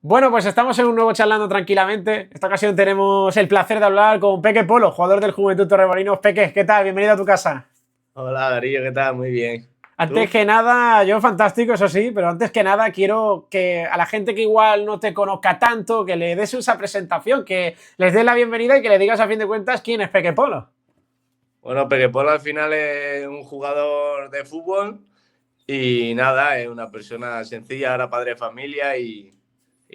Bueno, pues estamos en un nuevo Charlando Tranquilamente. Esta ocasión tenemos el placer de hablar con Peque Polo, jugador del Juventud Torremolinos. Peque, ¿qué tal? Bienvenido a tu casa. Hola Darío, ¿qué tal? Muy bien. Antes ¿Tú? que nada, yo fantástico, eso sí, pero antes que nada quiero que a la gente que igual no te conozca tanto, que le des esa presentación, que les des la bienvenida y que le digas a fin de cuentas quién es Peque Polo. Bueno, Peque Polo al final es un jugador de fútbol y nada, es una persona sencilla, ahora padre de familia y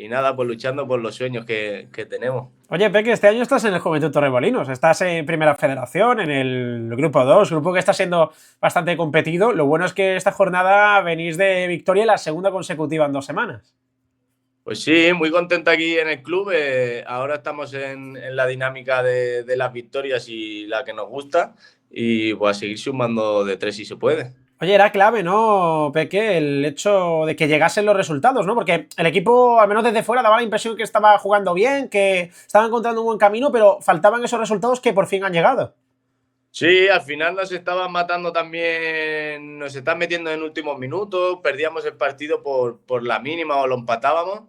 nada, pues luchando por los sueños que tenemos. Oye, Peque, este año estás en el Juventud Torremolinos, estás en Primera Federación, en el Grupo 2, grupo que está siendo bastante competido. Lo bueno es que esta jornada venís de victoria, la segunda consecutiva en 2 semanas. Pues sí, muy contento aquí en el club. Ahora estamos en la dinámica de las victorias y la que nos gusta y pues a seguir sumando de tres si se puede. Oye, era clave, ¿no, Peque? El hecho de que llegasen los resultados, ¿no? Porque el equipo, al menos desde fuera, daba la impresión que estaba jugando bien, que estaba encontrando un buen camino, pero faltaban esos resultados que por fin han llegado. Sí, al final nos estaban matando también, nos están metiendo en últimos minutos, perdíamos el partido por la mínima o lo empatábamos.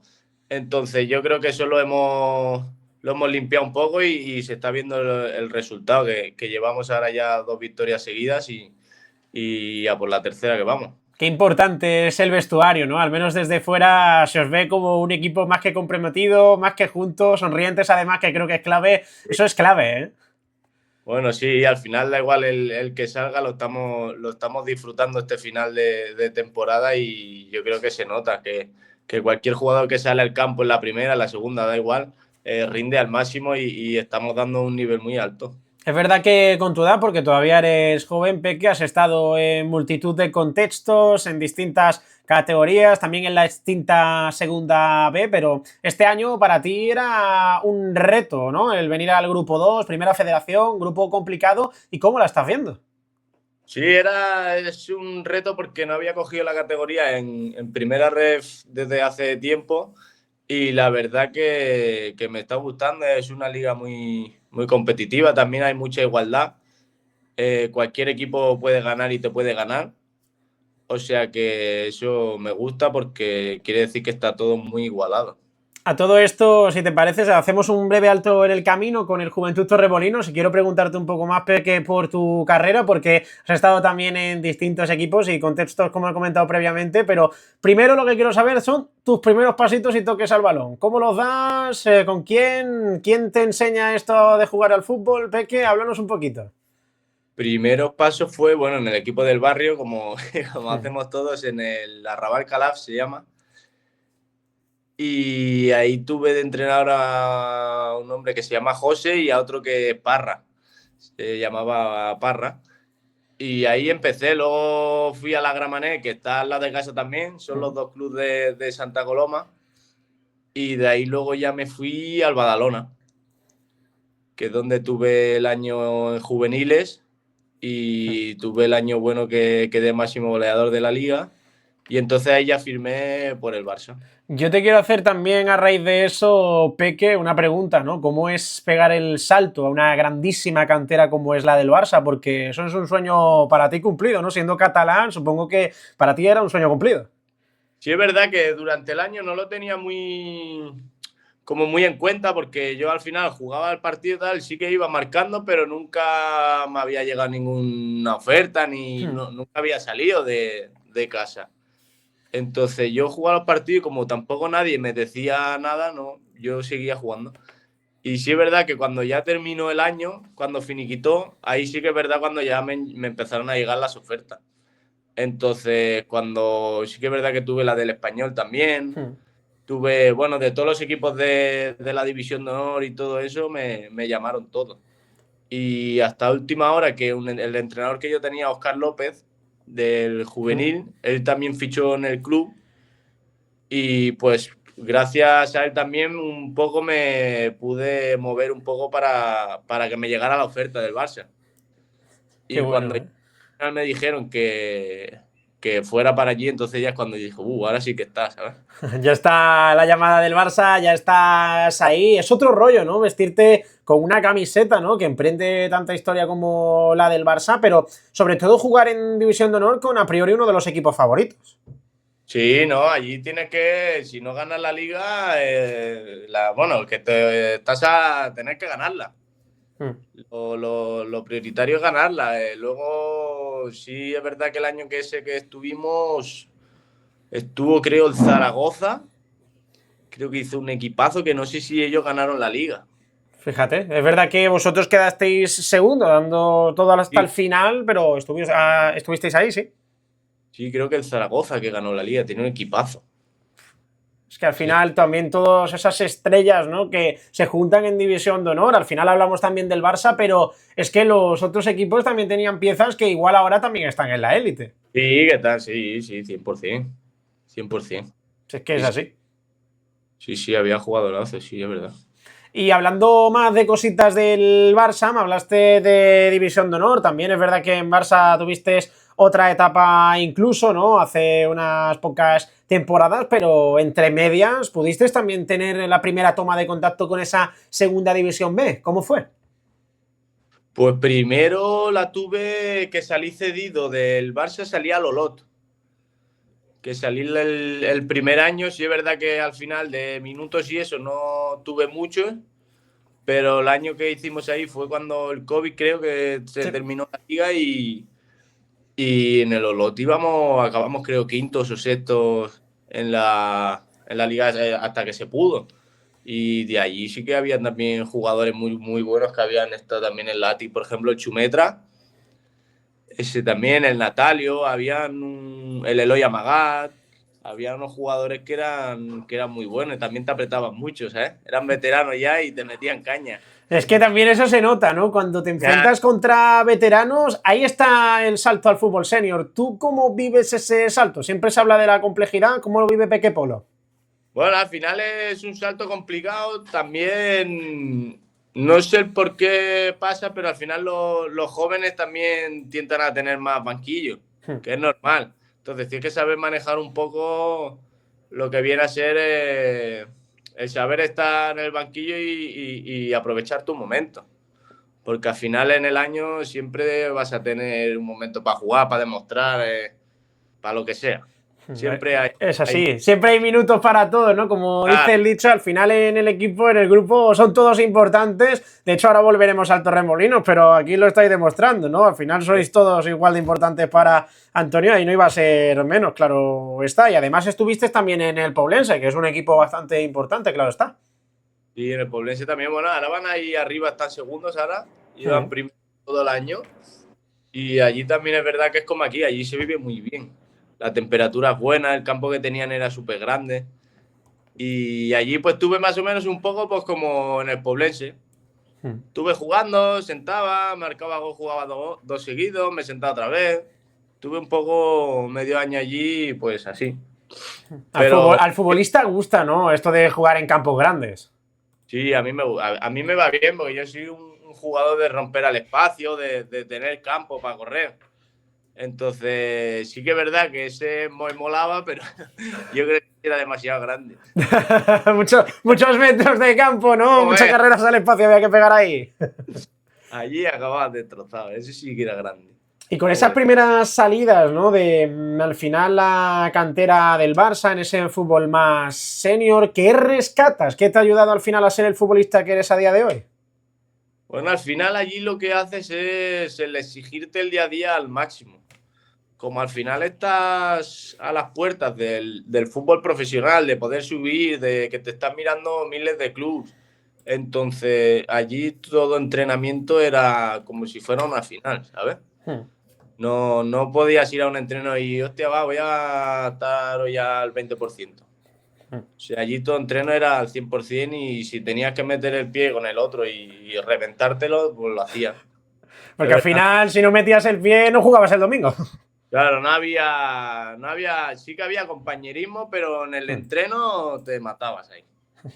Entonces yo creo que eso lo hemos limpiado un poco y se está viendo el resultado, que llevamos ahora ya 2 victorias seguidas y a por la tercera que vamos. Qué importante es el vestuario, ¿no? Al menos desde fuera se os ve como un equipo más que comprometido, más que juntos, sonrientes, además, que creo que es clave. Eso es clave, ¿eh? Bueno, sí, al final da igual el que salga, lo estamos disfrutando este final de temporada y yo creo que se nota que cualquier jugador que sale al campo en la primera, en la segunda, da igual, rinde al máximo y estamos dando un nivel muy alto. Es verdad que con tu edad, porque todavía eres joven, Peque, has estado en multitud de contextos, en distintas categorías, también en la extinta segunda B, pero este año para ti era un reto, ¿no? El venir al grupo 2, primera federación, grupo complicado, ¿y cómo la estás viendo? Sí, es un reto porque no había cogido la categoría en primera ref desde hace tiempo y la verdad que me está gustando, es una liga muy competitiva, también hay mucha igualdad. Cualquier equipo puede ganar y te puede ganar. O sea que eso me gusta porque quiere decir que está todo muy igualado. A todo esto, si te parece, hacemos un breve alto en el camino con el Juventud Torremolinos y quiero preguntarte un poco más, Peque, por tu carrera, porque has estado también en distintos equipos y contextos, como he comentado previamente, pero primero lo que quiero saber son tus primeros pasitos y toques al balón. ¿Cómo los das? ¿Con quién? ¿Quién te enseña esto de jugar al fútbol? Peque, háblanos un poquito. Primeros pasos fue, bueno, en el equipo del barrio, como hacemos todos, en el Arrabal Calaf se llama. Y ahí tuve de entrenador a un hombre que se llama José y a otro que Parra. Se llamaba Parra. Y ahí empecé, luego fui a la Gramané, que está al lado de casa también, son los dos clubes de Santa Coloma. Y de ahí luego ya me fui al Badalona, que es donde tuve el año en juveniles y tuve el año bueno que quedé máximo goleador de la liga. Y entonces ahí ya firmé por el Barça. Yo te quiero hacer también a raíz de eso, Peque, una pregunta, ¿no? ¿Cómo es pegar el salto a una grandísima cantera como es la del Barça? Porque eso es un sueño para ti cumplido, ¿no? Siendo catalán, supongo que para ti era un sueño cumplido. Sí, es verdad que durante el año no lo tenía muy en cuenta porque yo al final jugaba el partido y tal, sí que iba marcando, pero nunca me había llegado ninguna oferta ni nunca había salido de casa. Entonces yo jugaba los partidos y como tampoco nadie me decía nada, no, yo seguía jugando. Y sí es verdad que cuando ya terminó el año, cuando finiquitó, ahí sí que es verdad cuando ya me empezaron a llegar las ofertas. Entonces, cuando sí que es verdad que tuve la del español también, tuve, bueno, de todos los equipos de la División de Honor y todo eso, me llamaron todos. Y hasta última hora que el entrenador que yo tenía, Oscar López, del juvenil, él también fichó en el club y pues gracias a él también un poco me pude mover un poco para que me llegara la oferta del Barça. Qué Y cuando bueno, ¿eh? me dijeron que fuera para allí, entonces ya es cuando dije, ahora sí que está, ¿sabes? Ya está la llamada del Barça, ya estás ahí. Es otro rollo, ¿no? Vestirte con una camiseta, ¿no? Que emprende tanta historia como la del Barça, pero sobre todo jugar en División de Honor con a priori uno de los equipos favoritos. Sí, no, allí tienes que, si no ganas la liga, bueno, que te estás a tener que ganarla. Lo prioritario es ganarla. Luego, sí, es verdad que el año que ese que estuvimos, estuvo creo el Zaragoza, creo que hizo un equipazo que no sé si ellos ganaron la liga. Fíjate, es verdad que vosotros quedasteis segundo, dando todo hasta Sí, el final, pero estuvisteis ahí, sí. sí, creo que el Zaragoza que ganó la liga, tiene un equipazo. Es que al Sí, final también todas esas estrellas, ¿no?, que se juntan en División de Honor. Al final hablamos también del Barça, pero es que los otros equipos también tenían piezas que igual ahora también están en la élite. sí, ¿qué tal? Sí, sí, 100%. 100%. Si es que es Sí, sí, así. sí, sí, había jugadorazo, sí, es verdad. Y hablando más de cositas del Barça, me hablaste de División de Honor. También es verdad que en Barça tuviste otra etapa incluso, ¿no? Hace unas pocas temporadas, pero entre medias pudiste también tener la primera toma de contacto con esa segunda División B. ¿Cómo fue? Pues primero la tuve que salí cedido del Barça, salí al Olot. Que salí el primer año, sí es verdad que al final de minutos y eso no tuve muchos, pero el año que hicimos ahí fue cuando el COVID creo que se Sí. terminó la liga y en el Olot acabamos creo quintos o sextos en la liga hasta que se pudo. Y de allí sí que habían también jugadores muy, muy buenos que habían estado también en Lati, por ejemplo, el Chumetra, ese también, el Natalio, el Eloy Amagat, había unos jugadores que eran muy buenos y también te apretaban mucho, ¿sabes? Eran veteranos ya y te metían caña. Es que también eso se nota, ¿no? Cuando te Ya, enfrentas contra veteranos, ahí está el salto al fútbol senior. ¿Tú cómo vives ese salto? Siempre se habla de la complejidad. ¿Cómo lo vive Peque Polo? bueno, al final es un salto complicado. También no sé el por qué pasa, pero al final los jóvenes también tientan a tener más banquillo, que es normal. Entonces tienes que saber manejar un poco lo que viene a ser el saber estar en el banquillo y aprovechar tu momento. Porque al final en el año siempre vas a tener un momento para jugar, para demostrar, para lo que sea. Siempre Es hay así, siempre hay minutos para todo, ¿no? Como dice claro, el dicho, al final en el equipo, en el grupo, son todos importantes. De hecho, ahora volveremos al Torremolinos, pero aquí lo estáis demostrando, ¿no? Al final sois todos igual de importantes para Antonio y no iba a ser menos, claro está. Y además estuviste también en el Poblense, que es un equipo bastante importante, claro está. y en el Poblense también, bueno, ahora van ahí arriba, están segundos ahora, iban primero todo el año. Y allí también es verdad que es como aquí, allí se vive muy bien. La temperatura es buena, el campo que tenían era súper grande. Y allí pues tuve más o menos un poco pues como en el Poblense. Estuve jugando, sentaba, marcaba gol, jugaba dos seguidos, me sentaba otra vez. Tuve un poco medio año allí, pues así. Pero Al futbolista gusta, ¿no? Esto de jugar en campos grandes. sí, a mí me va bien porque yo soy un jugador de romper al espacio, de tener campo para correr. Entonces, sí que es verdad que ese me molaba, pero yo creo que era demasiado grande. Muchos metros de campo, ¿no? Muchas Joder, carreras al espacio había que pegar ahí. allí acababa destrozado. Ese sí que era grande. Y con esas Joder. primeras salidas, ¿no? De al final la cantera del Barça en ese fútbol más senior, ¿qué rescatas? ¿Qué te ha ayudado al final a ser el futbolista que eres a día de hoy? Bueno, al final allí lo que haces es el exigirte el día a día al máximo. Como al final estás a las puertas del fútbol profesional, de poder subir, de que te están mirando miles de clubes. Entonces, allí todo entrenamiento era como si fuera una final, ¿sabes? No, no podías ir a un entreno y, hostia, voy a estar hoy al 20%. O sea, allí todo entreno era al 100% y si tenías que meter el pie con el otro y reventártelo, pues lo hacías. Es Porque al verdad. final, si no metías el pie, no jugabas el domingo. Claro, no había, sí que había compañerismo, pero en el entreno te matabas ahí.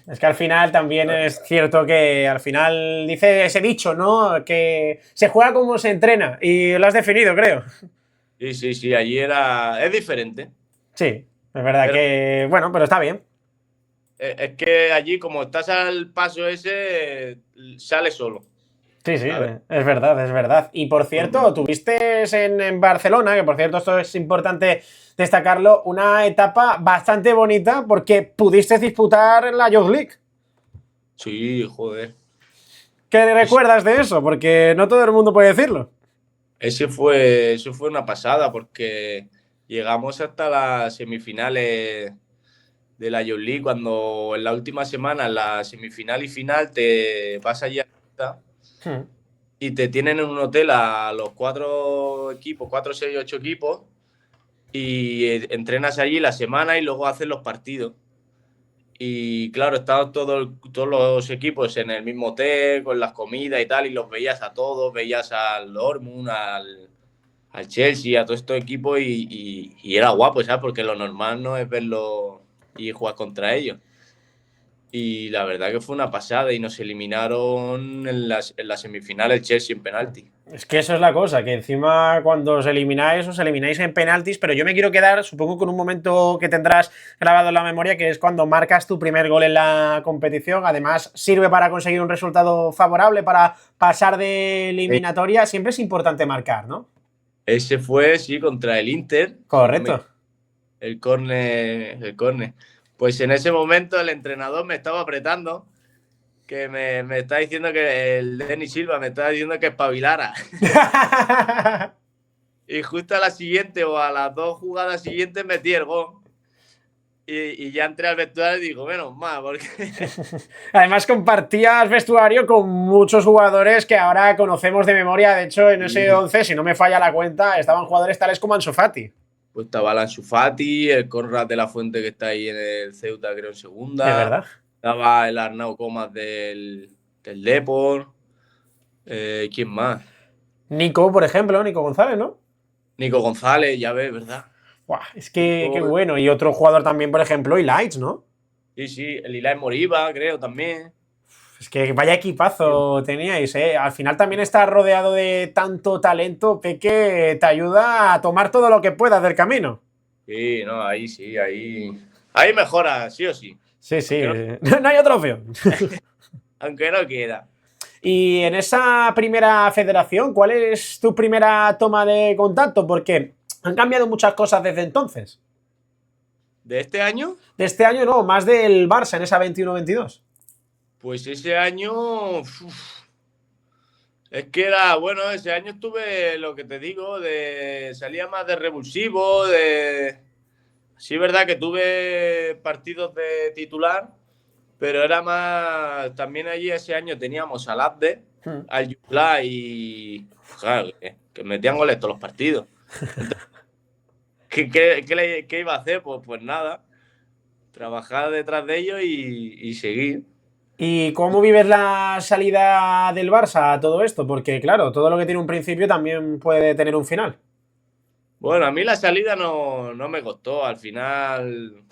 Es que al final también es cierto que al final dice ese dicho, ¿no? Que se juega como se entrena y lo has definido, creo. Sí, sí, sí, es diferente. Sí, es verdad Pero que, bueno, pero está bien. es que allí, como estás al paso ese, sale solo. Sí, sí, ¿sabes? es verdad, es verdad. Y por cierto, tuviste en Barcelona, que por cierto esto es importante destacarlo, una etapa bastante bonita porque pudiste disputar la Youth League. Sí, joder. ¿Qué Es- recuerdas de eso? Porque no todo el mundo puede decirlo. Eso fue una pasada porque llegamos hasta las semifinales de la Youth League cuando en la última semana, en la semifinal y final, te vas allí a Hmm. y te tienen en un hotel a los cuatro equipos, cuatro, seis, ocho equipos, y entrenas allí la semana y luego haces los partidos. Y claro, estaban todos los equipos en el mismo hotel, con las comidas y tal, y los veías a todos, veías al Dortmund, al Chelsea, a todos estos equipos, y era guapo, ¿sabes? Porque lo normal no es verlo y jugar contra ellos. Y la verdad que fue una pasada y nos eliminaron en la semifinal el Chelsea en penalti. Es que eso es la cosa, que encima cuando os elimináis en penaltis, pero yo me quiero quedar, supongo, con un momento que tendrás grabado en la memoria, que es cuando marcas tu primer gol en la competición. Además, sirve para conseguir un resultado favorable, para pasar de eliminatoria. Siempre es importante marcar, ¿no? Ese fue, sí, contra el Inter, si no me Correcto. el córner, el córner. Pues en ese momento el entrenador me estaba apretando, que me está diciendo que el Denis Silva me está diciendo que espabilara. Y justo a la siguiente o a las dos jugadas siguientes metí el gol. Y ya entré al vestuario y digo, menos mal, porque Además, compartías vestuario con muchos jugadores que ahora conocemos de memoria. De hecho, en ese sí, 11, si no me falla la cuenta, estaban jugadores tales como Ansu Fati. pues estaba el Ansu Fati, el Conrad de la Fuente que está ahí en el Ceuta, creo en Es segunda. verdad. Estaba el Arnau Comas del Depor. ¿Quién más? Nico, por ejemplo, Nico González, ¿no? Nico González, ya ves, ¿verdad? Buah, es que qué Nico, bueno. Y otro jugador también, por ejemplo, Ilaix, ¿no? sí, sí, el Ilai Moriba, creo, también. Es que vaya equipazo teníais, ¿eh? Al final también estar rodeado de tanto talento, Peque, te ayuda a tomar todo lo que puedas del camino. Sí, no, ahí sí, ahí mejora, sí o sí. Sí, sí, Aunque no, no hay otra opción. aunque no quiera. Y en esa primera federación, ¿cuál es tu primera toma de contacto? Porque han cambiado muchas cosas desde entonces. De este año, De este año no, más del Barça en esa 21-22. pues ese año, es que era, bueno, ese año estuve, lo que te digo, salía más de revulsivo, sí, verdad que tuve partidos de titular, pero era más, también allí ese año teníamos al Abde, Hmm. al Yupla y, claro, que metían goles todos los partidos. Entonces, ¿qué iba a hacer? Pues nada, trabajar detrás de ellos y seguir. ¿Y cómo vives la salida del Barça a todo esto? Porque, claro, todo lo que tiene un principio también puede tener un final. Bueno, a mí la salida no me costó. Al final,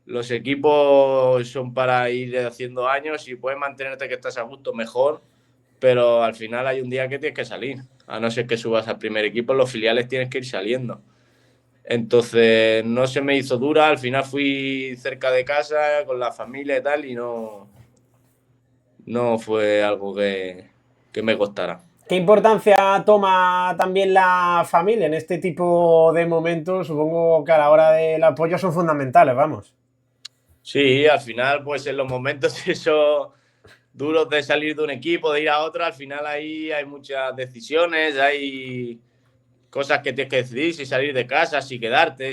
los equipos son para ir haciendo años y puedes mantenerte que estás a gusto mejor, pero al final hay un día que tienes que salir. A no ser que subas al primer equipo, los filiales tienes que ir saliendo. Entonces, no se me hizo dura. Al final fui cerca de casa con la familia y tal, y no fue algo que me costara. ¿Qué importancia toma también la familia en este tipo de momentos? Supongo que a la hora del apoyo son fundamentales, vamos. Sí, al final, pues en los momentos esos duros de salir de un equipo, de ir a otro, al final ahí hay muchas decisiones, hay cosas que tienes que decidir, si salir de casa, si quedarte,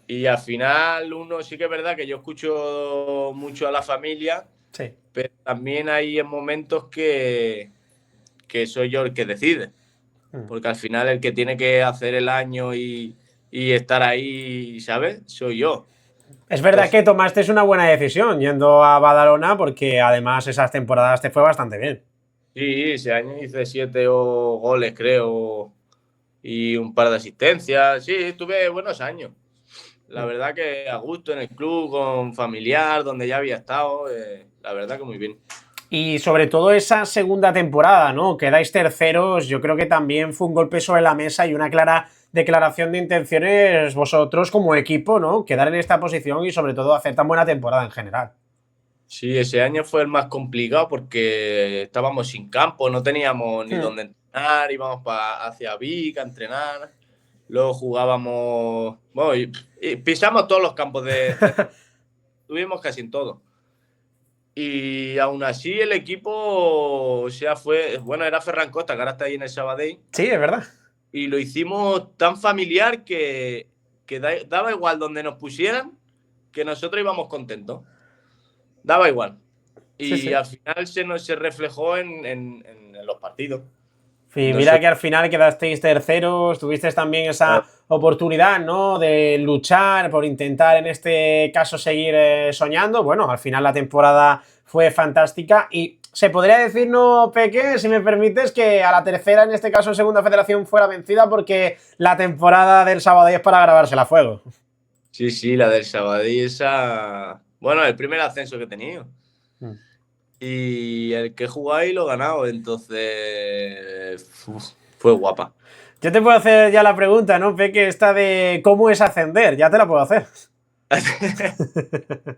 y al final uno sí que es verdad que yo escucho mucho a la familia, Sí. pero también hay en momentos que soy yo el que decide, Mm. porque al final el que tiene que hacer el año y estar ahí, ¿sabes? Soy yo. Es verdad Entonces, que tomaste una buena decisión yendo a Badalona porque además esas temporadas te fue bastante bien. sí, ese año hice 7 goles, creo, y un par de asistencias. Sí, tuve buenos años. La Mm. verdad que a gusto en el club, con familiar, donde ya había estado, la verdad que muy bien. Y sobre todo esa segunda temporada, ¿no? Quedáis terceros, yo creo que también fue un golpe sobre la mesa y una clara declaración de intenciones vosotros como equipo, ¿no? Quedar en esta posición y sobre todo hacer tan buena temporada en general. Sí, ese año fue el más complicado porque estábamos sin campo, no teníamos ni Hmm. dónde entrenar, íbamos hacia Vic a entrenar, luego jugábamos, bueno, y pisamos todos los campos tuvimos casi en todo. Y aún así el equipo, o sea, bueno, era Ferran Costa, que ahora está ahí en el Sabadell, Sí, es verdad. y lo hicimos tan familiar que daba igual donde nos pusieran, que nosotros íbamos contentos. Daba igual. Sí, Y sí. al final se reflejó en los partidos. Y mira Nosotros, que al final quedasteis terceros, tuvisteis también esa oportunidad, ¿no? De luchar por intentar, en este caso, seguir soñando. Bueno, al final la temporada fue fantástica y se podría decir, no, Peque, si me permites, que a la tercera, en este caso en Segunda Federación, fuera vencida porque la temporada del Sabadell es para grabársela a fuego. sí, sí, la del Sabadell, esa. Bueno, el primer ascenso que he tenido. Mm. Y el que he jugado ahí lo he ganado, entonces fue guapa. Yo te puedo hacer ya la pregunta, ¿no, Peque? Esta de cómo es ascender, ya te la puedo hacer.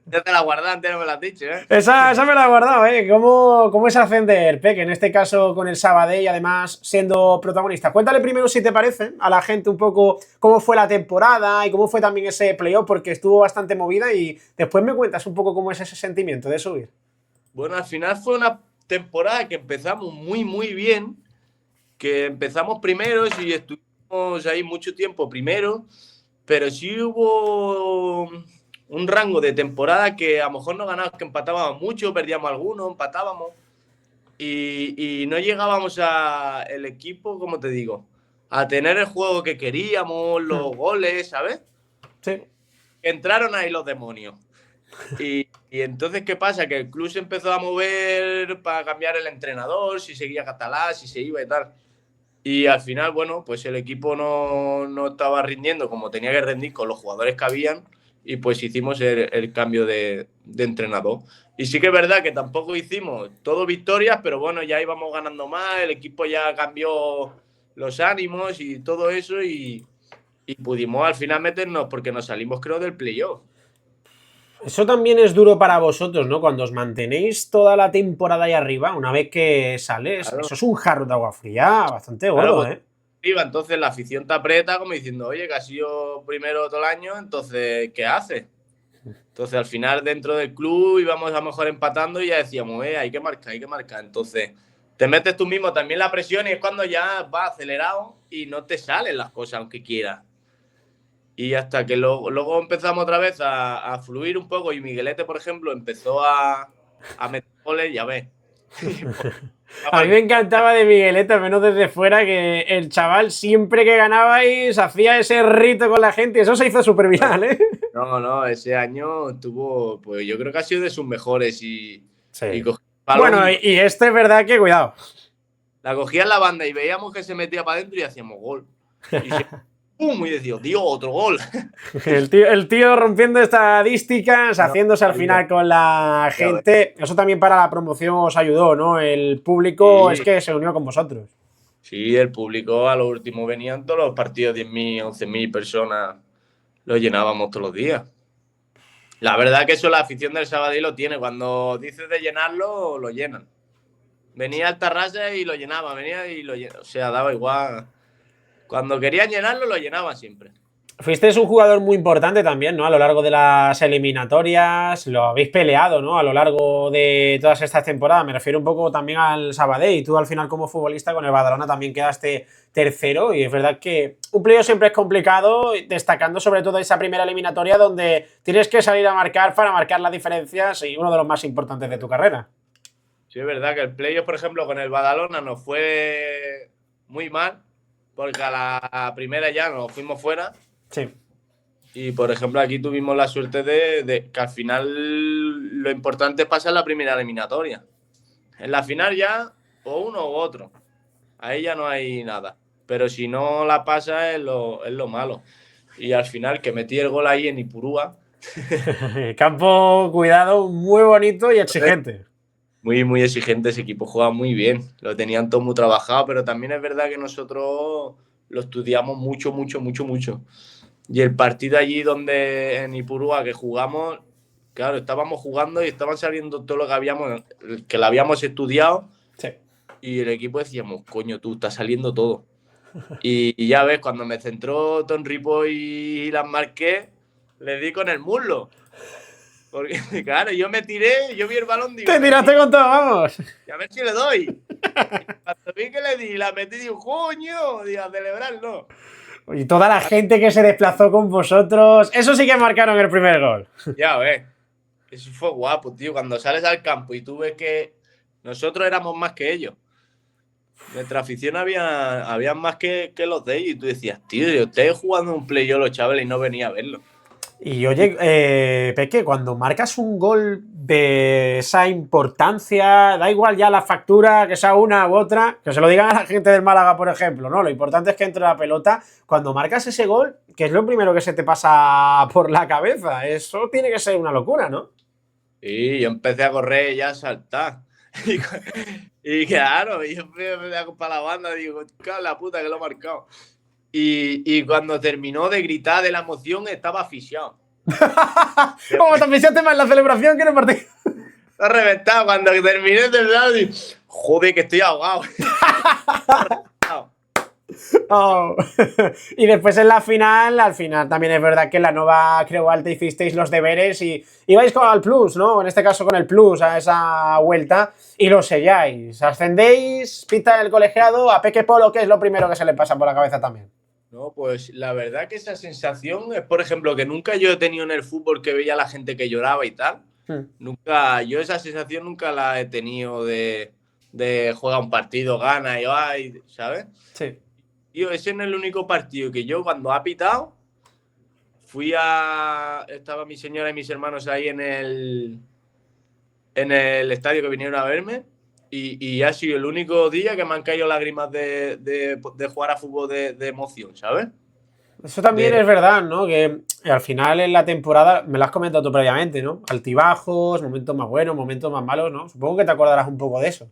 Ya te la guardé, antes no me la has dicho, ¿eh? Esa me la he guardado, ¿eh? ¿Cómo es ascender, Peque? En este caso con el Sabadell y además siendo protagonista. Cuéntale primero, si te parece, a la gente un poco cómo fue la temporada y cómo fue también ese playoff, porque estuvo bastante movida, y después me cuentas un poco cómo es ese sentimiento de subir. Bueno, al final fue una temporada que empezamos muy, muy bien, que empezamos primeros y estuvimos ahí mucho tiempo primero, pero sí hubo un rango de temporada que a lo mejor no ganábamos, que empatábamos mucho, perdíamos algunos, empatábamos y no llegábamos el equipo, como te digo, a tener el juego que queríamos, Hmm. los goles, ¿sabes? Sí. Entraron ahí los demonios. Y entonces, ¿qué pasa? Que el club se empezó a mover para cambiar el entrenador, si seguía Catalá, si se iba y tal. Y al final, bueno, pues el equipo no estaba rindiendo como tenía que rendir con los jugadores que habían y pues hicimos el cambio de entrenador. Y sí que es verdad que tampoco hicimos todo victorias, pero bueno, ya íbamos ganando más, el equipo ya cambió los ánimos y todo eso y pudimos al final meternos porque nos salimos, creo, del playoff. Eso también es duro para vosotros, ¿no? Cuando os mantenéis toda la temporada ahí arriba, una vez que sales, Claro, eso es un jarro de agua fría bastante claro, gordo, pues ¿eh? iba, entonces la afición te aprieta como diciendo, oye, que has sido primero todo el año, entonces, ¿qué haces? Entonces, al final, dentro del club íbamos a lo mejor empatando y ya decíamos, hay que marcar, hay que marcar. Entonces, te metes tú mismo también la presión y es cuando ya vas acelerado y no te salen las cosas aunque quieras. Y hasta que luego empezamos otra vez a fluir un poco y Miguelete, por ejemplo, empezó a meter goles, ya ves. A mí me encantaba de Miguelete, menos desde fuera, que el chaval siempre que ganabais hacía ese rito con la gente y eso se hizo súper viral, ¿eh? No, no, ese año tuvo, pues yo creo que ha sido de sus mejores y Sí. cogió el Bueno, balón, y este es verdad que cuidado. la cogía en la banda y veíamos que se metía para adentro y hacíamos gol. Y se ¡pum! Y decía, tío, otro gol. El tío rompiendo estadísticas, No, haciéndose al sabía, final con la ya ves. gente. Eso también para la promoción os ayudó, ¿no? El público es Sí, que se unió con vosotros. sí, el público a lo último venían todos los partidos, 10.000, 11.000 personas, lo llenábamos todos los días. La verdad que eso la afición del Sabadell lo tiene. Cuando dices de llenarlo, lo llenan. Venía al Tarrasa y lo llenaba, venía y lo llenaba. O sea, daba igual. Cuando querían llenarlo, lo llenaban siempre. Fuisteis un jugador muy importante también, ¿no? A lo largo de las eliminatorias, lo habéis peleado, ¿no? A lo largo de todas estas temporadas. Me refiero un poco también al Sabadell. Y tú, al final, como futbolista con el Badalona, también quedaste tercero. Y es verdad que un playoff siempre es complicado, destacando sobre todo esa primera eliminatoria donde tienes que salir a marcar para marcar las diferencias, y uno de los más importantes de tu carrera. Sí, es verdad que el playoff, por ejemplo, con el Badalona nos fue muy mal, porque a la primera ya nos fuimos fuera. Sí. Y, por ejemplo, aquí tuvimos la suerte de que al final lo importante es pasar la primera eliminatoria. En la final ya, o uno u otro. Ahí ya no hay nada. Pero si no la pasa es lo malo. Y al final, que metí el gol ahí en Ipurúa. Campo, cuidado, muy bonito y exigente. Muy, muy exigente, ese equipo juega muy bien. Lo tenían todo muy trabajado, pero también es verdad que nosotros lo estudiamos mucho, mucho, mucho, mucho. Y el partido allí donde en Ipurúa que jugamos, claro, estábamos jugando y estaban saliendo todo lo que lo habíamos estudiado. Sí. Y el equipo decíamos, coño, tú, está saliendo todo. Y ya ves, cuando me centró Ton Ripoll y las marqué, le di con el muslo. Porque, claro, yo me tiré, yo vi el balón, digo, ¡Te tiraste con todo, vamos! y a ver si le doy. Y cuando vi que le di, la metí, digo, coño, digo, a celebrarlo. Y toda la gente que se desplazó con vosotros, eso sí que marcaron el primer gol. Ya ves, eso fue guapo, tío, cuando sales al campo y tú ves que nosotros éramos más que ellos. Nuestra afición había más que los de ellos y tú decías, tío, yo estoy jugando un play-off los chavales y no venía a verlo. Y oye, Peque, cuando marcas un gol de esa importancia, da igual ya la factura, que sea una u otra, que se lo digan a la gente del Málaga, por ejemplo, ¿no? Lo importante es que entre la pelota. Cuando marcas ese gol, ¿qué es lo primero que se te pasa por la cabeza? Eso tiene que ser una locura, ¿no? Y yo empecé a correr y ya a saltar. Y claro, yo empecé para la banda, digo, cago en la puta que lo he marcado. Y cuando terminó de gritar de la emoción, estaba asfixiado. Como también se tema en la celebración que en el partido. Está reventado. Cuando terminé de verdad, digo, joder, que estoy ahogado. Oh. Y después en la final, al final también es verdad que en la Nova Creu Alta hicisteis los deberes y ibais con el plus, ¿no? En este caso con el plus a esa vuelta y lo selláis. Ascendéis, pita el colegiado, a Peque Polo, ¿qué es lo primero que se le pasa por la cabeza también? No, pues la verdad que esa sensación es, por ejemplo, que nunca yo he tenido en el fútbol que veía a la gente que lloraba y tal. Nunca, yo esa sensación nunca la he tenido de juega un partido, gana y ay, ¿sabes? Sí. Tío, ese no es el único partido que yo cuando ha pitado estaba mi señora y mis hermanos ahí en el estadio que vinieron a verme y ha sido el único día que me han caído lágrimas de jugar a fútbol de emoción, ¿sabes? Eso también es verdad, ¿no? Que al final en la temporada, me lo has comentado tú previamente, ¿no? Altibajos, momentos más buenos, momentos más malos, ¿no? Supongo que te acordarás un poco de eso.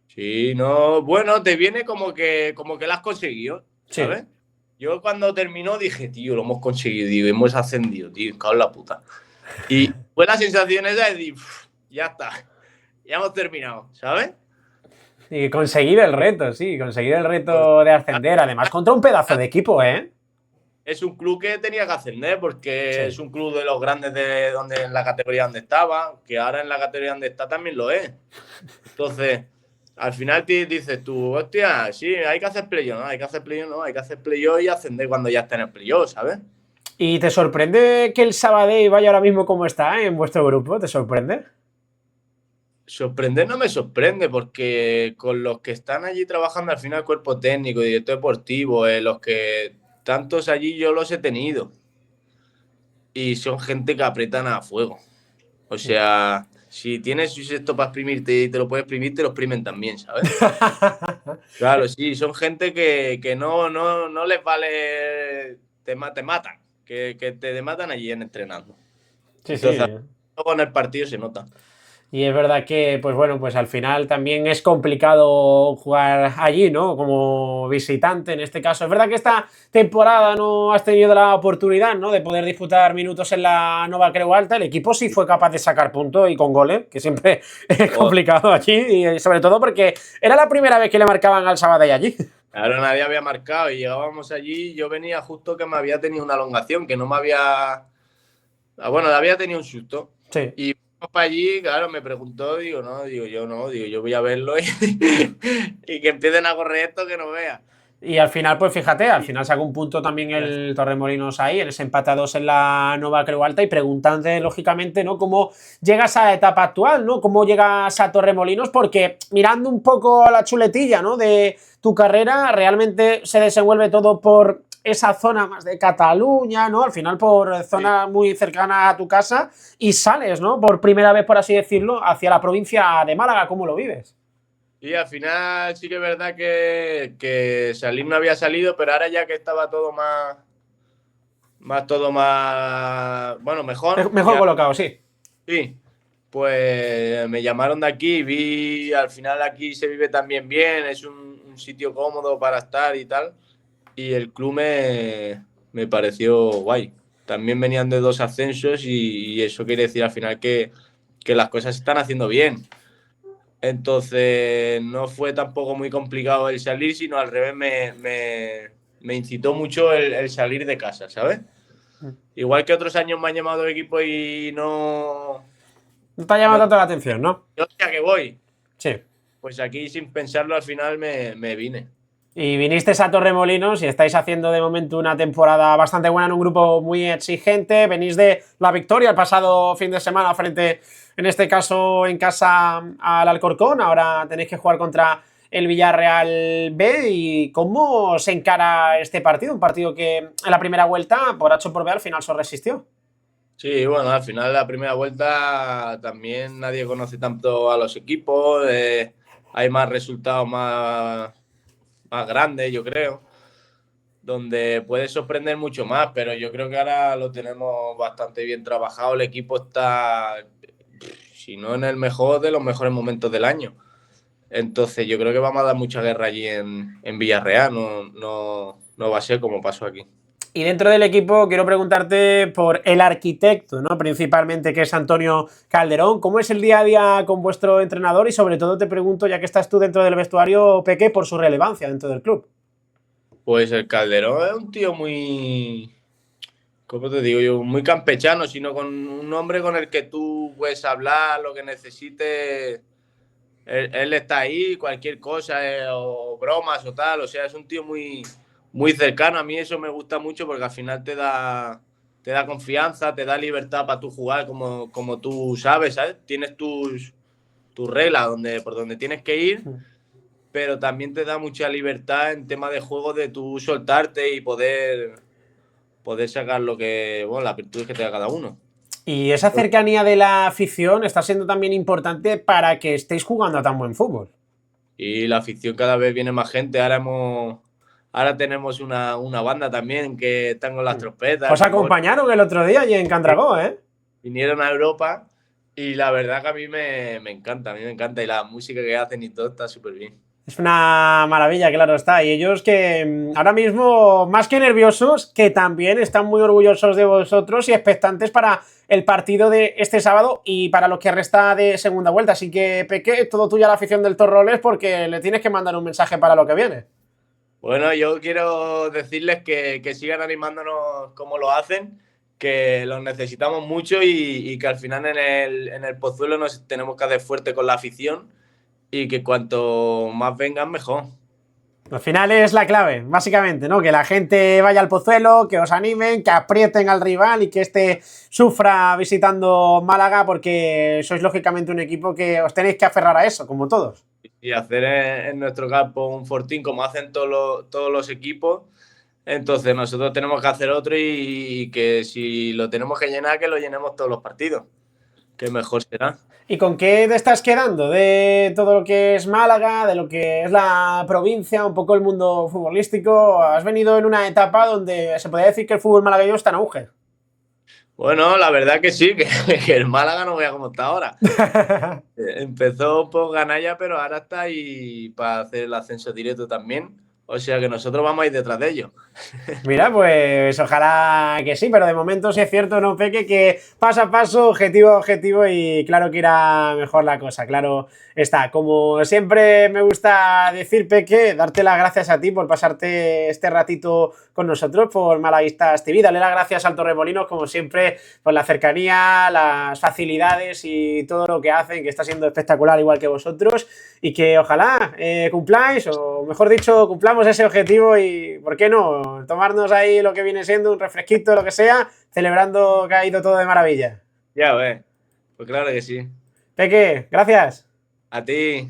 Sí, no, bueno, te viene como que lo has conseguido, ¿sabes? Sí. Yo cuando terminó dije, tío, lo hemos conseguido, tío, hemos ascendido, tío, cago en la puta. Y fue la sensación esa de decir, ya está, ya hemos terminado, ¿sabes? Y conseguir el reto, sí, conseguir el reto de ascender, además contra un pedazo de equipo, ¿eh? Es un club que tenía que ascender porque Sí. es un club de los grandes de donde en la categoría donde estaba, que ahora en la categoría donde está también lo es. Entonces, al final dices tú, hostia, sí, hay que hacer playoff, ¿no? Hay que hacer playoff, no, hay que hacer playoff y ascender cuando ya esté en el playoff, ¿sabes? ¿Y te sorprende que el Sabadell vaya ahora mismo como está en vuestro grupo? ¿Te sorprende? Sorprender no me sorprende porque con los que están allí trabajando al final, cuerpo técnico, director deportivo, los que tantos allí yo los he tenido y son gente que apretan a fuego. O sea, si tienes esto para exprimirte y te lo puedes exprimir, te lo exprimen también, ¿sabes? Claro, sí, son gente que no les vale, te matan, que te matan allí entrenando. Sí, sí. Entonces, luego en el partido se nota. Y es verdad que, pues bueno, pues al final también es complicado jugar allí, ¿no? Como visitante en este caso. Es verdad que esta temporada no has tenido la oportunidad, ¿no? De poder disputar minutos en la Nova Creu Alta. El equipo sí fue capaz de sacar puntos y con goles, que siempre es complicado allí. Y sobre todo porque era la primera vez que le marcaban al Sabadell allí. Claro, nadie había marcado y llegábamos allí. Yo venía justo que me había tenido una elongación, que no me había. Bueno, había tenido un susto. Sí. Y para allí, claro, me preguntó, digo, no, digo, yo voy a verlo y, y que empiecen a correr esto que no vea. Y al final, pues fíjate, al final sacó un punto también el Torremolinos ahí, en ese empate a 2 en la Nova Creu Alta y preguntándote, lógicamente, ¿no? ¿Cómo llegas a la etapa actual, ¿no? ¿Cómo llegas a Torremolinos? Porque mirando un poco la chuletilla, ¿no? De tu carrera, realmente se desenvuelve todo por esa zona más de Cataluña, ¿no? Al final por zona muy cercana a tu casa y sales, ¿no? Por primera vez, por así decirlo, hacia la provincia de Málaga. ¿Cómo lo vives? Y al final sí que es verdad que salir no había salido, pero ahora ya que estaba todo bueno, mejor. Mejor Ya, colocado, sí. sí, pues me llamaron de aquí, al final aquí se vive también bien, es un sitio cómodo para estar y tal, y el club me pareció guay. también venían de 2 ascensos y eso quiere decir al final que las cosas se están haciendo bien. Entonces no fue tampoco muy complicado el salir, sino al revés me incitó mucho el salir de casa, ¿sabes? Igual que otros años me han llamado el equipo y no... No te ha llamado tanto la atención, ¿no? Yo ya que voy. Sí. Pues aquí sin pensarlo al final me vine. Y viniste a Torremolinos y estáis haciendo de momento una temporada bastante buena en un grupo muy exigente. Venís de la victoria el pasado fin de semana frente, en este caso, en casa al Alcorcón. Ahora tenéis que jugar contra el Villarreal B. ¿Y cómo se encara este partido? Un partido que en la primera vuelta, por H o por B, al final se resistió. Sí, bueno, al final de la primera vuelta también nadie conoce tanto a los equipos. Hay más resultados más grandes, yo creo, donde puede sorprender mucho más, pero yo creo que ahora lo tenemos bastante bien trabajado. El equipo está, si no en el mejor, de los mejores momentos del año. Entonces yo creo que vamos a dar mucha guerra allí en Villarreal, no va a ser como pasó aquí. Y dentro del equipo quiero preguntarte por el arquitecto, ¿no? Principalmente, que es Antonio Calderón. ¿Cómo es el día a día con vuestro entrenador? Y sobre todo te pregunto, ya que estás tú dentro del vestuario, Peque, por su relevancia dentro del club. Pues el Calderón es un tío muy, ¿cómo te digo yo? Muy campechano, sino con un hombre con el que tú puedes hablar lo que necesites. Él está ahí, cualquier cosa, o bromas o tal. O sea, es un tío muy cercano. A mí eso me gusta mucho porque al final te da confianza, te da libertad para tú jugar como tú sabes, ¿sabes? Tienes tus reglas por donde tienes que ir, pero también te da mucha libertad en tema de juego de tú soltarte y poder sacar las virtudes que tenga cada uno. Y esa cercanía de la afición está siendo también importante para que estéis jugando a tan buen fútbol. Y la afición cada vez viene más gente. Ahora tenemos una banda también que están con las trompetas. Os acompañaron el otro día allí en Candragó, ¿eh? Vinieron a Europa y la verdad que a mí me encanta, y la música que hacen y todo está súper bien. Es una maravilla, claro está. Y ellos que ahora mismo, más que nerviosos, que también están muy orgullosos de vosotros y expectantes para el partido de este sábado y para lo que resta de segunda vuelta. Así que, Peque, todo tuyo a la afición del Torroles, porque le tienes que mandar un mensaje para lo que viene. Bueno, yo quiero decirles que sigan animándonos como lo hacen, que los necesitamos mucho y que al final en el Pozuelo nos tenemos que hacer fuerte con la afición y que cuanto más vengan, mejor. Al final es la clave, básicamente, ¿no? Que la gente vaya al Pozuelo, que os animen, que aprieten al rival y que este sufra visitando Málaga, porque sois lógicamente un equipo que os tenéis que aferrar a eso, como todos. Y hacer en nuestro campo un fortín como hacen todos los equipos. Entonces nosotros tenemos que hacer otro y que si lo tenemos que llenar, que lo llenemos todos los partidos, que mejor será. ¿Y con qué te estás quedando de todo lo que es Málaga, de lo que es la provincia, un poco el mundo futbolístico? Has venido en una etapa donde se podría decir que el fútbol malagueño está en auge. Bueno, la verdad que sí, que el Málaga no vea cómo está ahora. Empezó por ganalla, pero ahora está ahí para hacer el ascenso directo también. O sea que nosotros vamos a ir detrás de ellos. Mira, pues ojalá que sí, pero de momento sí es cierto, ¿no, Peque? Que paso a paso, objetivo a objetivo y claro que irá mejor la cosa, claro está. Como siempre me gusta decir, Peque, darte las gracias a ti por pasarte este ratito con nosotros por Malaguistas TV. Dale las gracias al Torremolinos, como siempre, por la cercanía, las facilidades y todo lo que hacen, que está siendo espectacular igual que vosotros y que ojalá cumpláis, o mejor dicho, cumplamos ese objetivo y, ¿por qué no?, tomarnos ahí lo que viene siendo un refresquito, lo que sea, celebrando que ha ido todo de maravilla. Ya ves, pues claro que sí. Peque, gracias. A ti.